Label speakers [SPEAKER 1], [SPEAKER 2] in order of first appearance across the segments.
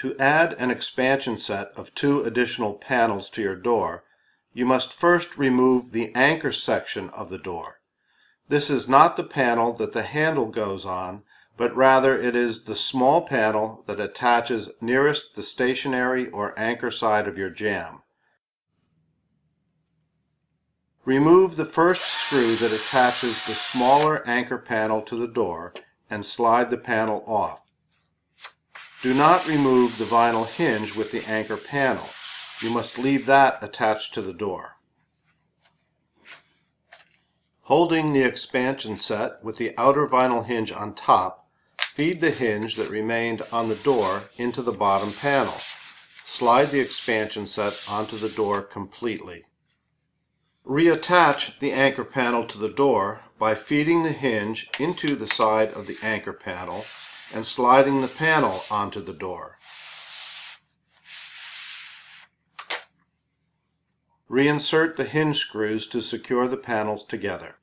[SPEAKER 1] To add an expansion set of 2 additional panels to your door, you must first remove the anchor section of the door. This is not the panel that the handle goes on, but rather it is the small panel that attaches nearest the stationary or anchor side of your jamb. Remove the first screw that attaches the smaller anchor panel to the door and slide the panel off. Do not remove the vinyl hinge with the anchor panel. You must leave that attached to the door. Holding the expansion set with the outer vinyl hinge on top, feed the hinge that remained on the door into the bottom panel. Slide the expansion set onto the door completely. Reattach the anchor panel to the door by feeding the hinge into the side of the anchor panel and sliding the panel onto the door. Reinsert the hinge screws to secure the panels together.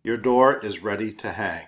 [SPEAKER 1] Your door is ready to hang.